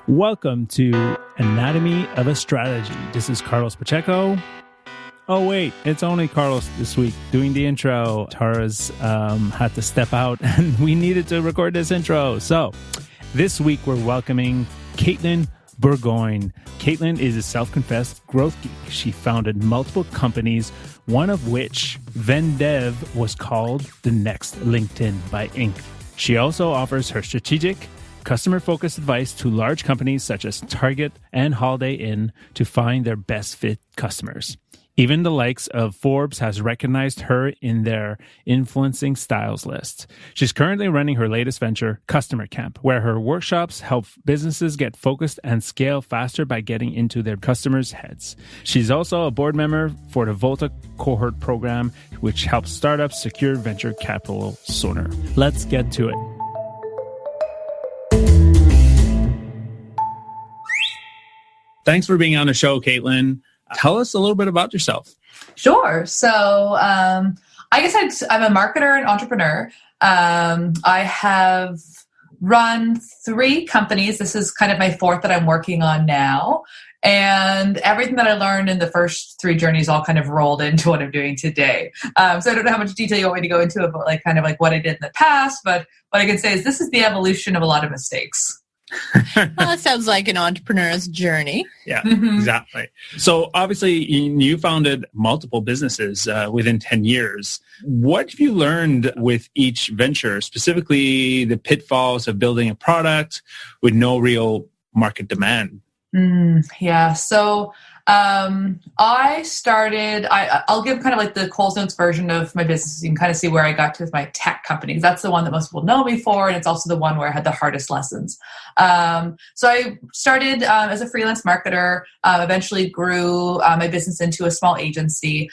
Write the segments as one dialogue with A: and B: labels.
A: Welcome to Anatomy of a Strategy. This is Carlos Pacheco. Oh, wait, it's only Carlos this week doing the intro. Tara's had to step out and we needed to record this intro. So this week we're welcoming Katelyn Bourgoin. Katelyn is a self-confessed growth geek. She founded multiple companies, one of which, Vendev, was called the next LinkedIn by Inc. She also offers her strategic, customer-focused advice to large companies such as Target and Holiday Inn to find their best fit customers. Even the likes of Forbes has recognized her in their influencing styles list. She's currently running her latest venture, Customer Camp, where her workshops help businesses get focused and scale faster by getting into their customers' heads. She's also a board member for the Volta Cohort program, which helps startups secure venture capital sooner. Let's get to it. Thanks for being on the show, Katelyn. Tell us a little bit about yourself.
B: Sure. So I guess I'm a marketer and entrepreneur. I have run 3 companies. This is kind of my 4th that I'm working on now. And everything that I learned in the first 3 journeys all kind of rolled into what I'm doing today. So I don't know how much detail you want me to go into about like what I did in the past, but what I can say is this is the evolution of a lot of mistakes.
C: Well, it sounds like an entrepreneur's journey.
A: Yeah, exactly. So obviously you founded multiple businesses within 10 years. What have you learned with each venture, specifically the pitfalls of building a product with no real market demand?
B: So I'll give kind of like the Coles Notes version of my business. You can kind of see where I got to with my tech companies. That's the one that most people know me for, and it's also the one where I had the hardest lessons. So I started as a freelance marketer, eventually grew my business into a small agency.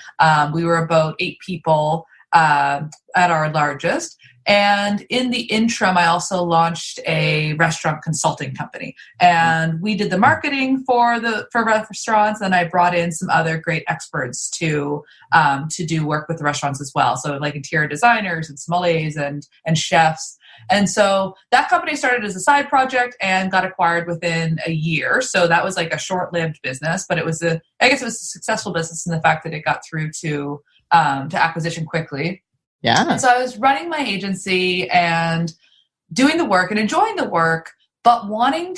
B: We were about 8 people at our largest. And in the interim, I also launched a restaurant consulting company, and we did the marketing for restaurants. And I brought in some other great experts to do work with the restaurants as well. So like interior designers and sommeliers and chefs. And so that company started as a side project and got acquired within a year. So that was like a short-lived business, but it was a successful business in the fact that it got through to acquisition quickly.
C: Yeah.
B: And so I was running my agency and doing the work and enjoying the work, but I wanted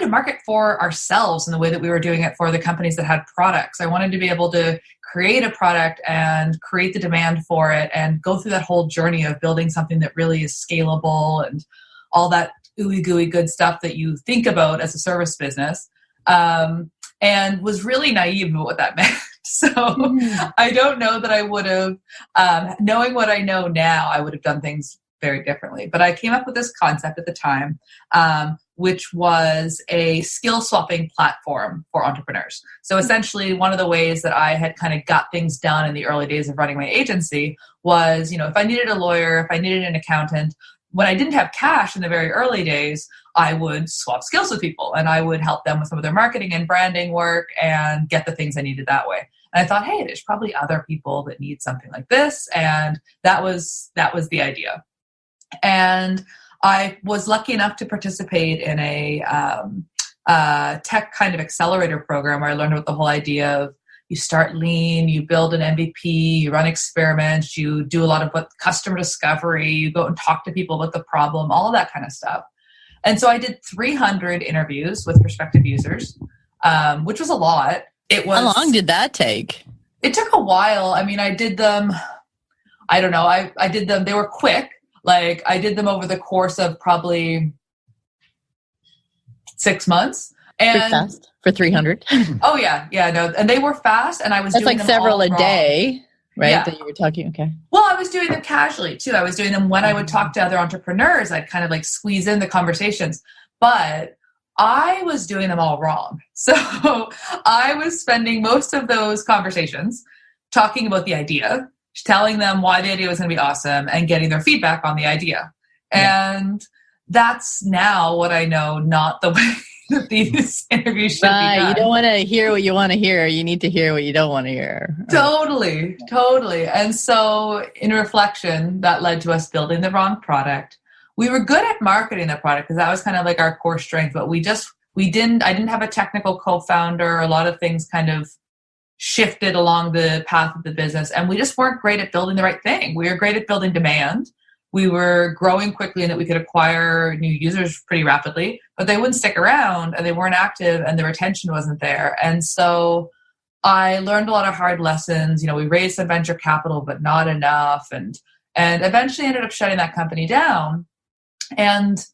B: to market for ourselves in the way that we were doing it for the companies that had products. I wanted to be able to create a product and create the demand for it and go through that whole journey of building something that really is scalable and all that ooey gooey good stuff that you think about as a service business. And was really naive about what that meant. So I don't know that I would have, knowing what I know now, I would have done things very differently. But I came up with this concept at the time, which was a skill swapping platform for entrepreneurs. So essentially, one of the ways that I had kind of got things done in the early days of running my agency was, if I needed a lawyer, if I needed an accountant, when I didn't have cash in the very early days, I would swap skills with people and I would help them with some of their marketing and branding work and get the things I needed that way. And I thought, hey, there's probably other people that need something like this. And that was the idea. And I was lucky enough to participate in a tech kind of accelerator program where I learned about the whole idea of you start lean, you build an MVP, you run experiments, you do a lot of customer discovery, you go and talk to people about the problem, all of that kind of stuff. And so I did 300 interviews with prospective users, which was a lot.
C: How long did that take?
B: It took a while. I mean, I did them, I don't know, I did them, they were quick. Like I did them over the course of probably 6 months. And
C: pretty fast for 300.
B: Oh yeah. No. And they were fast and I was
C: That's
B: doing
C: like
B: them
C: several
B: all
C: a
B: wrong.
C: Day, right?
B: Yeah.
C: That you were talking, okay.
B: Well, I was doing them casually too. I was doing them when I would talk to other entrepreneurs. I'd kind of like squeeze in the conversations, but I was doing them all wrong. So I was spending most of those conversations talking about the idea, telling them why the idea was going to be awesome and getting their feedback on the idea. Yeah. And that's now what I know, not the way that these interviews should be done.
C: You don't want to hear what you want to hear. You need to hear what you don't want to hear.
B: Totally. And so in reflection, that led to us building the wrong product. we were good at marketing the product because that was kind of like our core strength, but I didn't have a technical co-founder. A lot of things kind of shifted along the path of the business, and we just weren't great at building the right thing. We were great at building demand. We were growing quickly and that we could acquire new users pretty rapidly, but they wouldn't stick around and they weren't active and the retention wasn't there. And so I learned a lot of hard lessons. We raised some venture capital, but not enough. And eventually ended up shutting that company down. And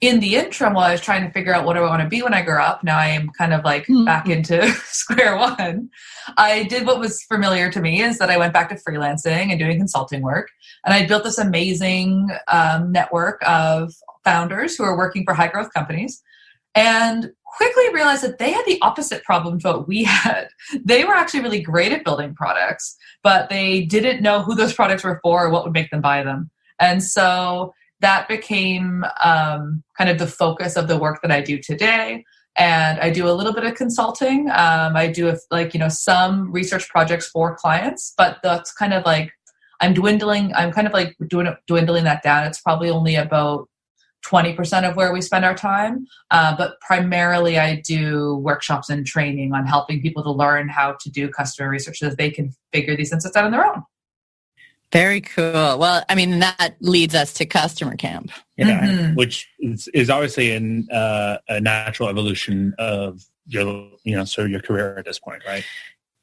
B: in the interim, while I was trying to figure out what do I want to be when I grow up, now I am kind of like back into square one. I did what was familiar to me, is that I went back to freelancing and doing consulting work. And I built this amazing network of founders who are working for high growth companies, and quickly realized that they had the opposite problem to what we had. They were actually really great at building products, but they didn't know who those products were for or what would make them buy them. And so that became kind of the focus of the work that I do today. And I do a little bit of consulting. I do some research projects for clients, but that's kind of like, I'm dwindling that down. It's probably only about 20% of where we spend our time. But primarily I do workshops and training on helping people to learn how to do customer research so that they can figure these insights out on their own.
C: Very cool. Well, I mean, that leads us to Customer Camp.
D: Yeah, which is obviously a natural evolution of your career at this point, right?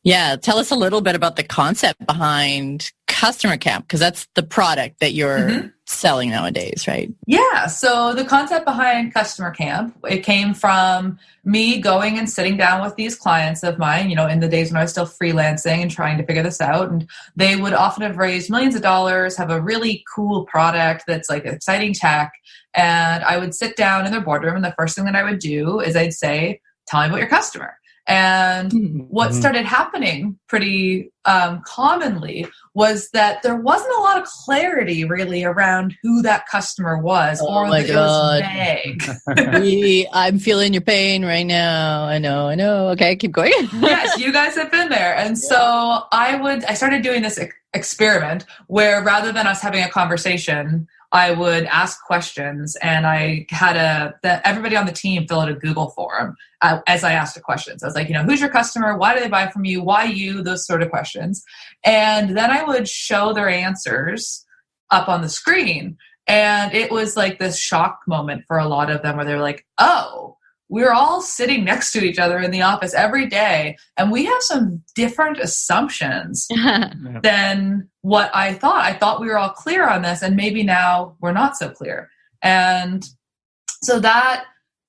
C: Yeah. Tell us a little bit about the concept behind Customer Camp, because that's the product that you're selling nowadays, right?
B: Yeah. So the concept behind Customer Camp, it came from me going and sitting down with these clients of mine, in the days when I was still freelancing and trying to figure this out. And they would often have raised millions of dollars, have a really cool product that's like exciting tech. And I would sit down in their boardroom, and the first thing that I would do is I'd say, tell me about your customer. And what started happening pretty commonly was that there wasn't a lot of clarity really around who that customer was, or that it was vague.
C: I'm feeling your pain right now. I know. Okay, keep going.
B: Yes, you guys have been there. And so I started doing this experiment where rather than us having a conversation, I would ask questions, and I had everybody on the team fill out a Google form as I asked the questions. I was like, who's your customer? Why do they buy from you? Why you? Those sort of questions. And then I would show their answers up on the screen. And it was like this shock moment for a lot of them where they're like, oh, we're all sitting next to each other in the office every day, and we have some different assumptions than what I thought. I thought we were all clear on this, and maybe now we're not so clear. And so that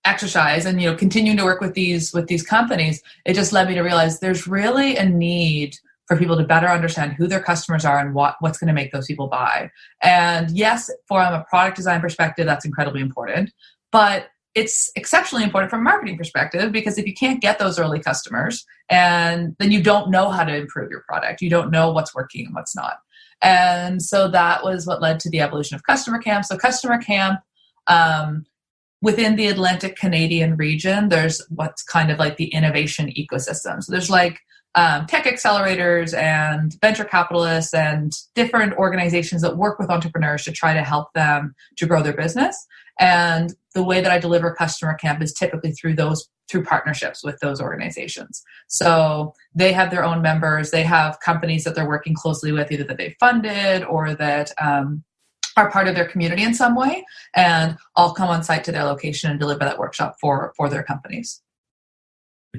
B: exercise and, continuing to work with these companies, it just led me to realize there's really a need for people to better understand who their customers are and what's going to make those people buy. And yes, from a product design perspective, that's incredibly important, but it's exceptionally important from a marketing perspective, because if you can't get those early customers, and then you don't know how to improve your product, you don't know what's working and what's not. And so that was what led to the evolution of Customer Camp. So Customer Camp, within the Atlantic Canadian region, there's what's kind of like the innovation ecosystem. So there's like tech accelerators and venture capitalists and different organizations that work with entrepreneurs to try to help them to grow their business. And the way that I deliver Customer Camp is typically through partnerships with those organizations. So they have their own members. They have companies that they're working closely with, either that they funded or that are part of their community in some way. And I'll come on site to their location and deliver that workshop for their companies.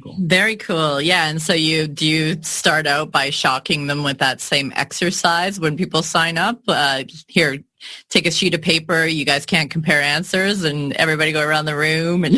C: Cool. Very cool. Yeah. And so do you start out by shocking them with that same exercise when people sign up? Here, take a sheet of paper. You guys can't compare answers, and everybody go around the room. And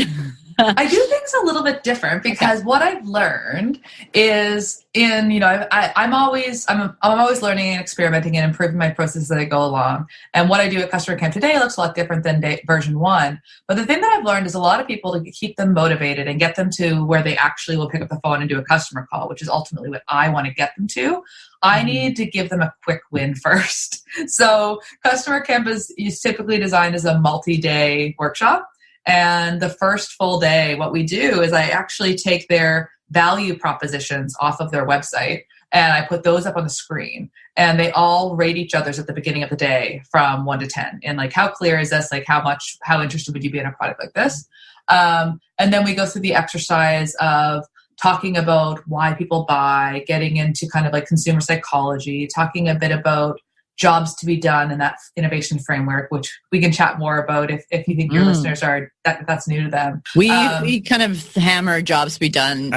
B: I do things a little bit different, because what I've learned is I'm always learning and experimenting and improving my processes as I go along. And what I do at Customer Camp today looks a lot different than version 1. But the thing that I've learned is a lot of people, to keep them motivated and get them to where they actually will pick up the phone and do a customer call, which is ultimately what I want to get them to. I need to give them a quick win first. So Customer Camp is typically designed as a multi-day workshop. And the first full day, what we do is I actually take their value propositions off of their website. And I put those up on the screen, and they all rate each other's at the beginning of the day from 1 to 10. And like, how clear is this? Like, how interested would you be in a product like this? And then we go through the exercise of talking about why people buy, getting into kind of like consumer psychology, talking a bit about jobs to be done in that innovation framework, which we can chat more about if you think your listeners are that's new to them.
C: We kind of hammer jobs to be done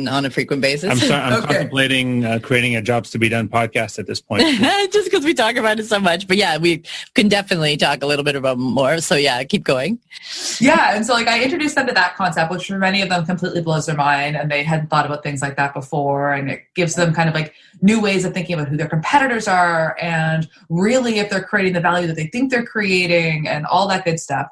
C: on a frequent basis.
D: I'm contemplating creating a jobs to be done podcast at this point.
C: Just because we talk about it so much. But yeah, we can definitely talk a little bit about more. So yeah, keep going.
B: Yeah, and so like I introduced them to that concept, which for many of them completely blows their mind, and they hadn't thought about things like that before, and it gives them kind of like new ways of thinking about who their competitors are and really if they're creating the value that they think they're creating and all that good stuff.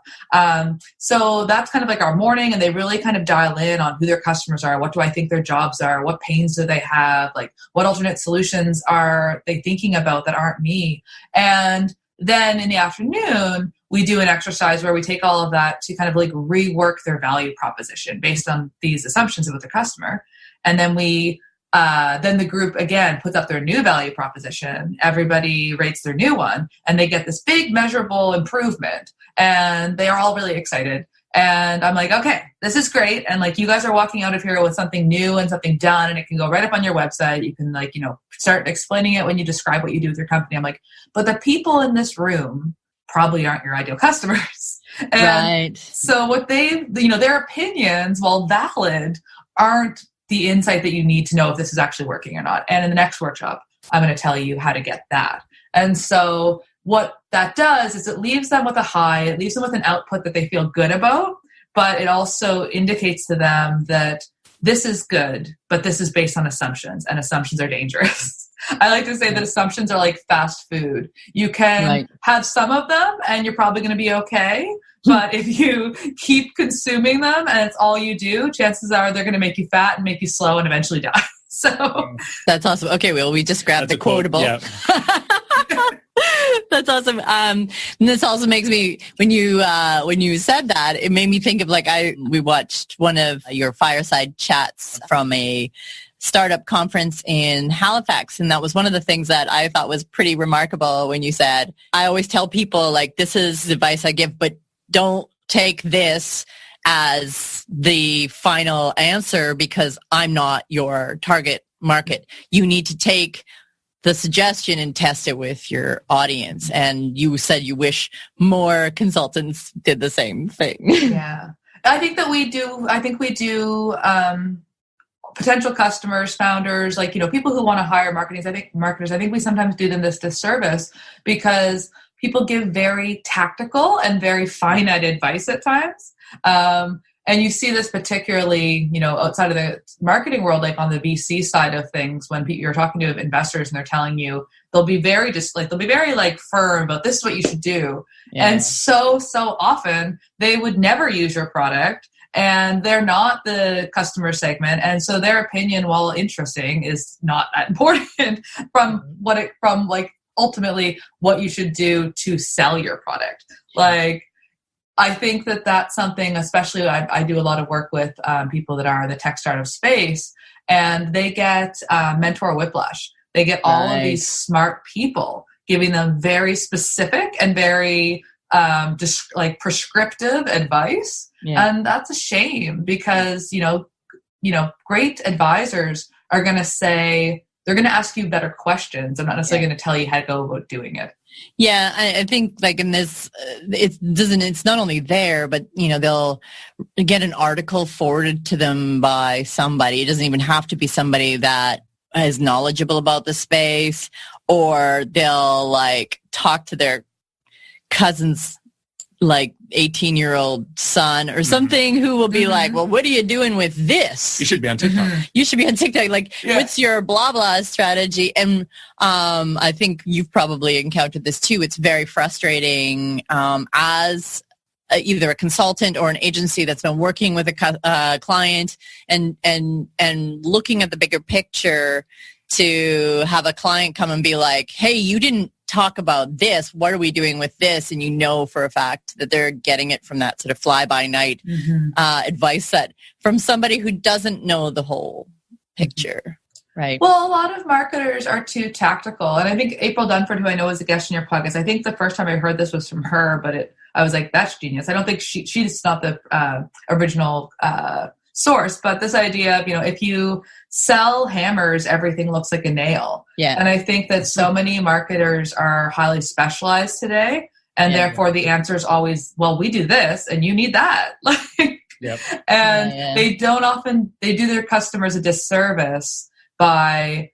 B: So that's kind of like our morning, and they really kind of dial in on who their customers are. What do I think their jobs are? What pains do they have? Like, what alternate solutions are they thinking about that aren't me? And then in the afternoon, we do an exercise where we take all of that to kind of like rework their value proposition based on these assumptions about the customer. And then then the group again puts up their new value proposition. Everybody rates their new one, and they get this big measurable improvement, and they are all really excited. And I'm like, okay, this is great. And like, you guys are walking out of here with something new and something done, and it can go right up on your website. You can like, start explaining it when you describe what you do with your company. I'm like, but the people in this room probably aren't your ideal customers. And
C: right.
B: So what their opinions, while valid, aren't the insight that you need to know if this is actually working or not. And in the next workshop, I'm going to tell you how to get that. And so what that does is it leaves them with a high, it leaves them with an output that they feel good about, but it also indicates to them that this is good, but this is based on assumptions, and assumptions are dangerous. I like to say that assumptions are like fast food. You can have some of them and you're probably going to be okay. But if you keep consuming them and it's all you do, chances are they're going to make you fat and make you slow and eventually die. So
C: that's awesome. Okay, well, we just grabbed the quotable. Yeah. That's awesome. And this also makes me, when you said that, it made me think of we watched one of your fireside chats from a startup conference in Halifax. And that was one of the things that I thought was pretty remarkable when you said, I always tell people like, this is the advice I give, but don't take this as the final answer because I'm not your target market. You need to take the suggestion and test it with your audience. And you said you wish more consultants did the same thing.
B: Yeah. I think we do potential customers, founders, people who want to hire marketers. I think we sometimes do them this disservice because people give very tactical and very finite advice at times. And you see this particularly, outside of the marketing world, like on the VC side of things, when you're talking to investors and they're telling you, they'll be very firm about this is what you should do. Yeah. And so often they would never use your product and they're not the customer segment. And so their opinion, while interesting, is not that important from ultimately what you should do to sell your product. I think that's something, especially I do a lot of work with people that are in the tech startup space, and they get mentor whiplash. They get all of these smart people giving them very specific and very prescriptive advice. Yeah. And that's a shame because, great advisors are going to say, they're going to ask you better questions. I'm not necessarily going to tell you how to go about doing it.
C: Yeah, I think in this, it's not only there, but they'll get an article forwarded to them by somebody. It doesn't even have to be somebody that is knowledgeable about the space, or they'll talk to their cousin's 18-year-old son or something who will be like, well, what are you doing with this?
D: You should be on TikTok.
C: You should be on TikTok. What's your blah, blah strategy? And I think you've probably encountered this too. It's very frustrating as either a consultant or an agency that's been working with a client and looking at the bigger picture to have a client come and be like, hey, you didn't talk about this. What are we doing with this? And for a fact that they're getting it from that sort of fly-by-night advice set from somebody who doesn't know the whole picture. Right.
B: Well, a lot of marketers are too tactical. And I think April Dunford, who I know is a guest in your podcast, I think the first time I heard this was from her, but I was like, that's genius. I don't think she's not the original source, but this idea of, if you sell hammers, everything looks like a nail.
C: Yeah.
B: And I think that so many marketers are highly specialized today. And therefore the answer is always, well, we do this and you need that.
D: Yep.
B: And they do their customers a disservice by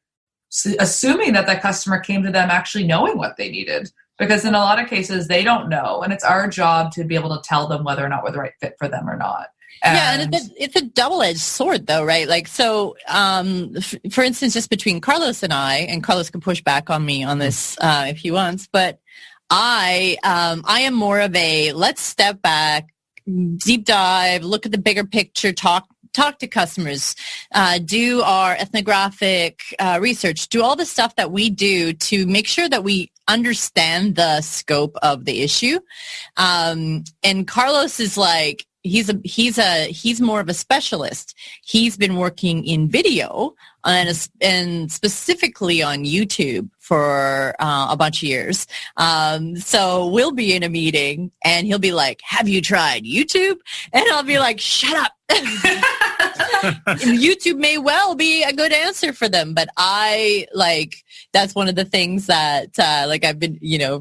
B: assuming that customer came to them actually knowing what they needed. Because in a lot of cases, they don't know. And it's our job to be able to tell them whether or not we're the right fit for them or not.
C: And it's a double-edged sword, though, right? Like, so, for instance, just between Carlos and I, and Carlos can push back on me on this if he wants, but I am more of a let's step back, deep dive, look at the bigger picture, talk to customers, do our ethnographic research, do all the stuff that we do to make sure that we understand the scope of the issue. And Carlos is like, he's more of a specialist. He's been working in video and specifically on YouTube for a bunch of years. So we'll be in a meeting and he'll be like, have you tried YouTube? And I'll be like, shut up. YouTube may well be a good answer for them, but that's one of the things that I've been,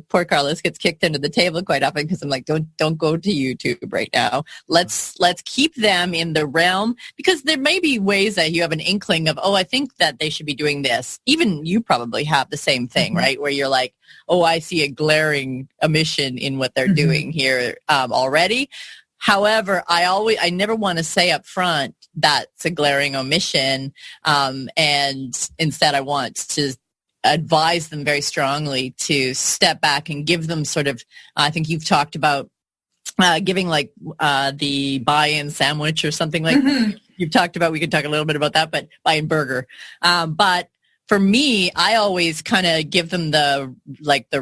C: poor Carlos gets kicked under the table quite often because I'm like, don't go to YouTube right now. Let's keep them in the realm, because there may be ways that you have an inkling of, I think that they should be doing this. Even you probably have the same thing, right? Where you're like, I see a glaring omission in what they're doing here already. However, I never want to say up front that's a glaring omission, and instead I want to advise them very strongly to step back and give them sort of, I think you've talked about giving like the buy-in sandwich or something like you've talked about. We could talk a little bit about that, but buy-in burger. But for me, I always kind of give them the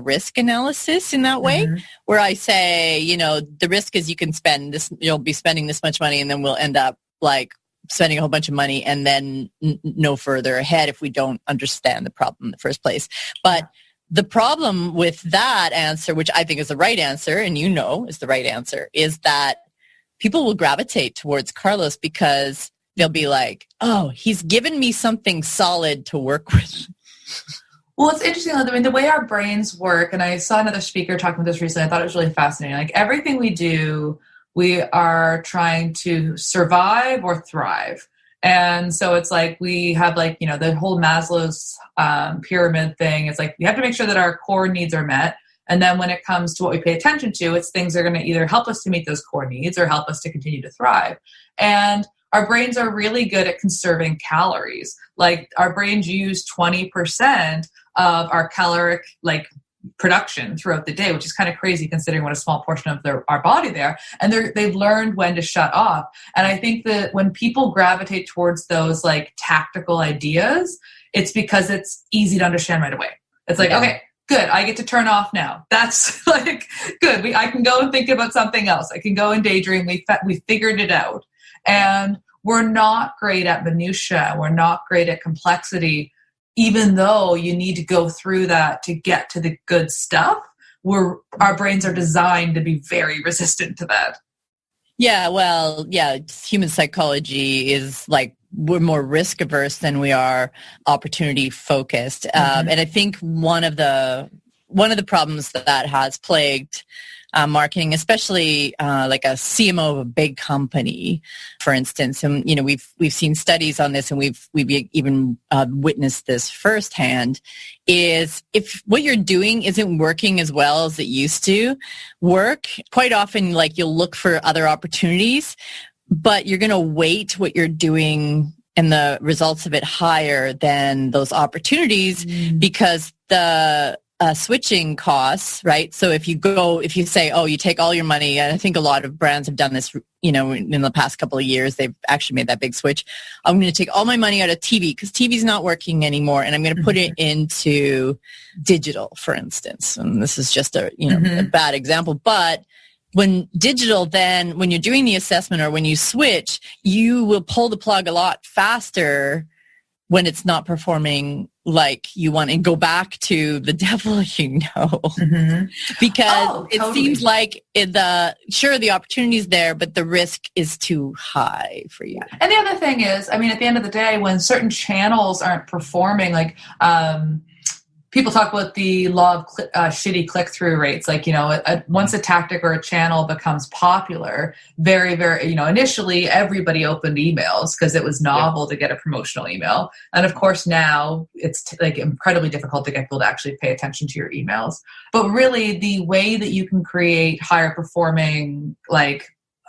C: risk analysis in that way, where I say, the risk is you can spend this, you'll be spending this much money, and then we'll end up like spending a whole bunch of money and then no further ahead if we don't understand the problem in the first place. But the problem with that answer, which I think is the right answer, and is the right answer, is that people will gravitate towards Carlos because they'll be like, he's given me something solid to work with.
B: Well, it's interesting. I mean, the way our brains work, and I saw another speaker talking about this recently, I thought it was really fascinating. Like everything we do, we are trying to survive or thrive. And so it's like we have the whole Maslow's pyramid thing. It's like we have to make sure that our core needs are met. And then when it comes to what we pay attention to, it's things that are going to either help us to meet those core needs or help us to continue to thrive. And our brains are really good at conserving calories. Like our brains use 20% of our caloric production throughout the day, which is kind of crazy considering what a small portion of our body they are. And they've learned when to shut off. And I think that when people gravitate towards those tactical ideas, it's because it's easy to understand right away. It's like, okay, good, I get to turn off now. That's good. I can go and think about something else. I can go and daydream. We figured it out. And we're not great at minutia. We're not great at complexity, even though you need to go through that to get to the good stuff. Our brains are designed to be very resistant to that.
C: Yeah, well, human psychology is we're more risk averse than we are opportunity focused. And I think one of the problems that has plagued marketing, especially like a CMO of a big company, for instance, and we've seen studies on this, and we've even witnessed this firsthand. Is if what you're doing isn't working as well as it used to work, quite often you'll look for other opportunities, but you're going to weight what you're doing and the results of it higher than those opportunities because the switching costs, right? So if you say, you take all your money, and I think a lot of brands have done this, in the past couple of years, they've actually made that big switch. I'm going to take all my money out of TV because TV's not working anymore, and I'm going to put it into digital, for instance. And this is just a bad example, but when digital, then when you're doing the assessment or when you switch, you will pull the plug a lot faster when it's not performing like you want, and go back to the devil because it seems like the opportunity is there, but the risk is too high for you.
B: And the other thing is, I mean, at the end of the day, when certain channels aren't performing, like people talk about the law of shitty click-through rates. Like, once a tactic or a channel becomes popular, very, very, initially everybody opened emails because it was novel to get a promotional email. And of course now it's like incredibly difficult to get people to actually pay attention to your emails. But really the way that you can create higher performing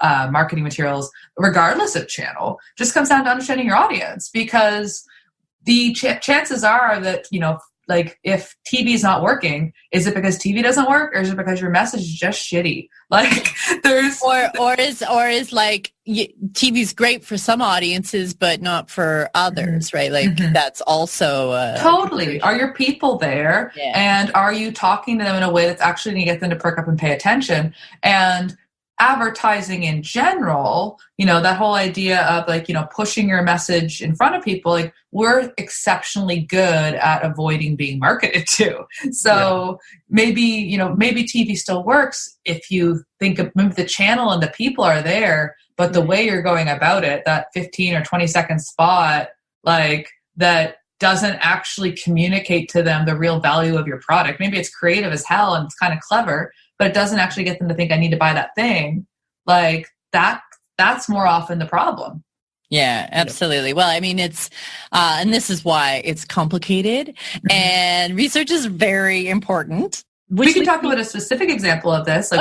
B: marketing materials, regardless of channel, just comes down to understanding your audience, because the chances are that, like if TV is not working, is it because TV doesn't work, or is it because your message is just shitty? Like there's
C: or is like TV's great for some audiences, but not for others, right? Like that's also
B: totally. Are your people there, and are you talking to them in a way that's actually going to get them to perk up and pay attention? And advertising in general, that whole idea of pushing your message in front of people, like we're exceptionally good at avoiding being marketed to. So maybe TV still works if you think of maybe the channel and the people are there, but the way you're going about it, that 15 or 20-second spot, like that doesn't actually communicate to them the real value of your product. Maybe it's creative as hell and it's kind of clever, but it doesn't actually get them to think I need to buy that thing. Like that's more often the problem.
C: Yeah, absolutely. Well, I mean, it's, and this is why it's complicated, and research is very important.
B: We can talk about a specific example of this.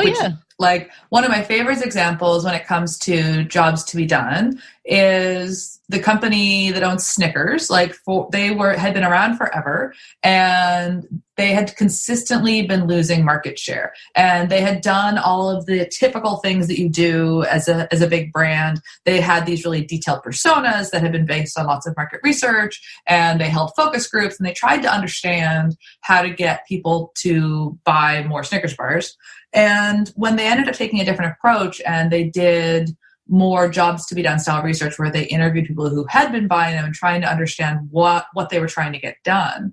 B: Like one of my favorite examples when it comes to jobs to be done is the company that owns Snickers. Had been around forever, and they had consistently been losing market share. And they had done all of the typical things that you do as a big brand. They had these really detailed personas that had been based on lots of market research, and they held focus groups, and they tried to understand how to get people to buy more Snickers bars. And when they ended up taking a different approach, and they did more jobs to be done style research, where they interviewed people who had been buying them and trying to understand what they were trying to get done,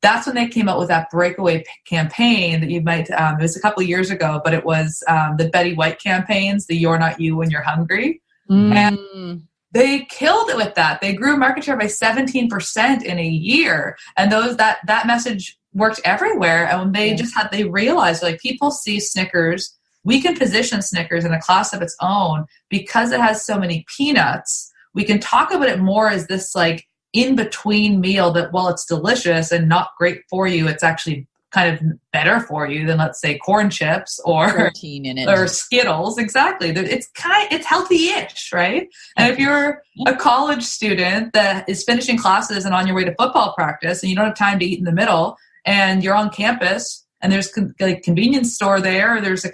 B: that's when they came up with that breakaway campaign that you might, it was a couple of years ago, but it was the Betty White campaigns, the You're Not You When You're Hungry. And they killed it with that. They grew market share by 17% in a year. And that message worked everywhere. And they realized, like, people see Snickers, we can position Snickers in a class of its own because it has so many peanuts. We can talk about it more as this like in-between meal that, while it's delicious and not great for you, it's actually kind of better for you than, let's say, corn chips or
C: protein in it,
B: or Skittles. Exactly. It's healthy-ish, right? And if you're a college student that is finishing classes and on your way to football practice, and you don't have time to eat in the middle, and you're on campus, and there's like convenience store there, or there's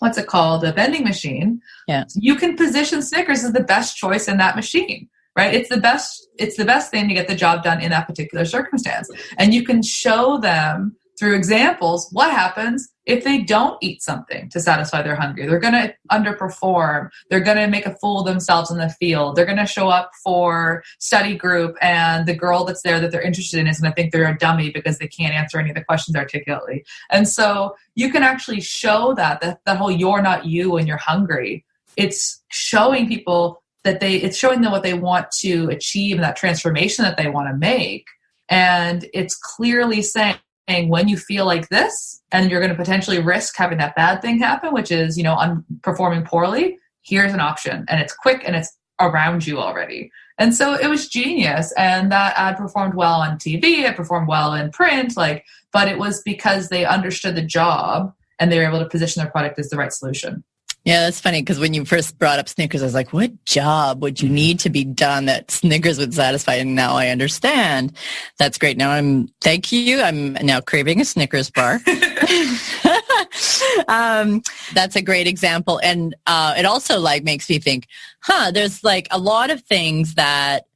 B: what's it called? A vending machine.
C: Yeah.
B: You can position Snickers as the best choice in that machine, right? It's the best thing to get the job done in that particular circumstance. And you can show them through examples what happens if they don't eat something to satisfy their hunger. They're going to underperform. They're going to make a fool of themselves in the field. They're going to show up for study group, and the girl that's there that they're interested in is going to think they're a dummy because they can't answer any of the questions articulately. And so you can actually show that whole "you're not you when you're hungry." It's showing people it's showing them what they want to achieve and that transformation that they want to make. And it's clearly saying, when you feel like this and you're going to potentially risk having that bad thing happen, which is, performing poorly, here's an option, and it's quick and it's around you already. And so it was genius. And that ad performed well on TV. It performed well in print, but it was because they understood the job and they were able to position their product as the right solution.
C: Yeah, that's funny, because when you first brought up Snickers, I was like, what job would you need to be done that Snickers would satisfy? And now I understand. That's great. Thank you. I'm now craving a Snickers bar. That's a great example. And it also makes me think, there's a lot of things that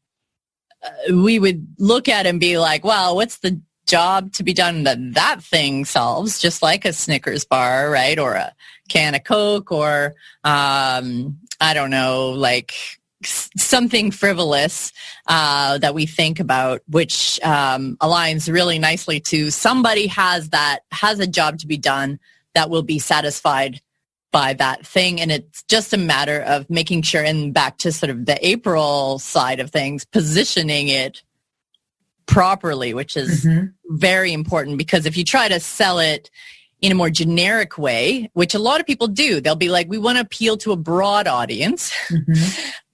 C: we would look at and be like, well, what's the job to be done that thing solves, just like a Snickers bar, right? Or a can of Coke, or I don't know, something frivolous that we think about, which aligns really nicely to somebody has a job to be done that will be satisfied by that thing. And it's just a matter of making sure, and back to sort of the April side of things, positioning it properly, which is very important, because if you try to sell it in a more generic way, which a lot of people do, they'll be like, we want to appeal to a broad audience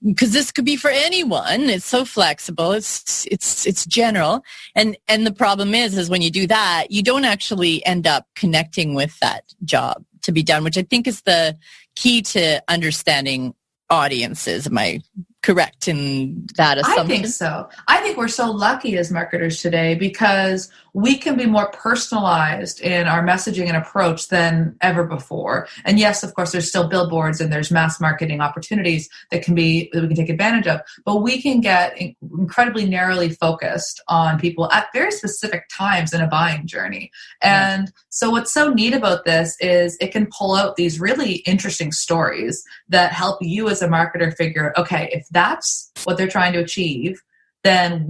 C: because this could be for anyone. It's so flexible. It's general. And the problem is when you do that, you don't actually end up connecting with that job to be done, which I think is the key to understanding audiences. Am I correct in that assumption?
B: I think so. I think we're so lucky as marketers today because we can be more personalized in our messaging and approach than ever before. And yes, of course, there's still billboards and there's mass marketing opportunities that we can take advantage of, but we can get incredibly narrowly focused on people at very specific times in a buying journey. And so what's so neat about this is it can pull out these really interesting stories that help you as a marketer figure, okay, if that's what they're trying to achieve, then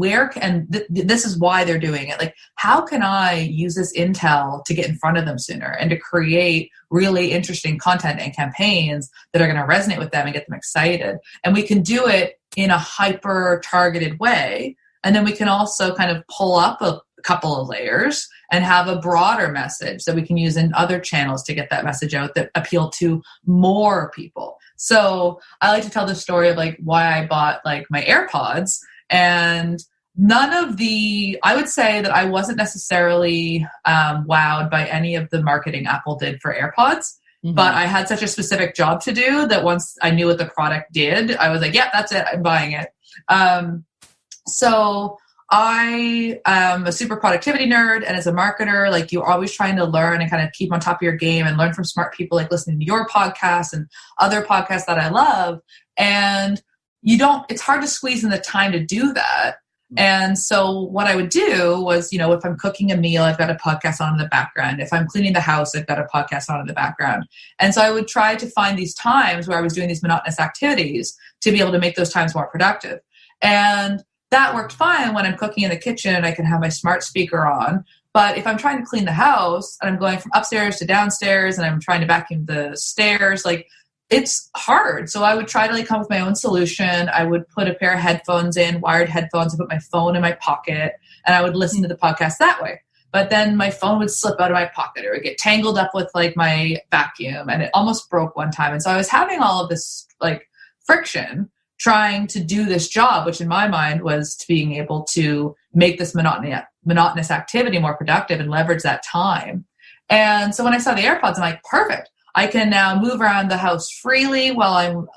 B: this is why they're doing it. Like, how can I use this intel to get in front of them sooner and to create really interesting content and campaigns that are going to resonate with them and get them excited? And we can do it in a hyper targeted way. And then we can also kind of pull up a couple of layers and have a broader message that we can use in other channels to get that message out that appeal to more people. So I like to tell the story of like why I bought like my AirPods. And I would say that I wasn't necessarily wowed by any of the marketing Apple did for AirPods, but I had such a specific job to do that once I knew what the product did, I was like, yeah, that's it, I'm buying it. So I am a super productivity nerd, and as a marketer, like you're always trying to learn and kind of keep on top of your game and learn from smart people, like listening to your podcast and other podcasts that I love. And it's hard to squeeze in the time to do that. And so what I would do was, if I'm cooking a meal, I've got a podcast on in the background. If I'm cleaning the house, I've got a podcast on in the background. And so I would try to find these times where I was doing these monotonous activities to be able to make those times more productive. And that worked fine when I'm cooking in the kitchen and I can have my smart speaker on. But if I'm trying to clean the house and I'm going from upstairs to downstairs and I'm trying to vacuum the stairs, like, it's hard. So I would try to come up with my own solution. I would put a pair of headphones in, wired headphones, and put my phone in my pocket, and I would listen to the podcast that way. But then my phone would slip out of my pocket or it would get tangled up with like my vacuum, and it almost broke one time. And so I was having all of this like friction trying to do this job, which in my mind was to being able to make this monotonous activity more productive and leverage that time. And so when I saw the AirPods, I'm like, perfect. I can now move around the house freely while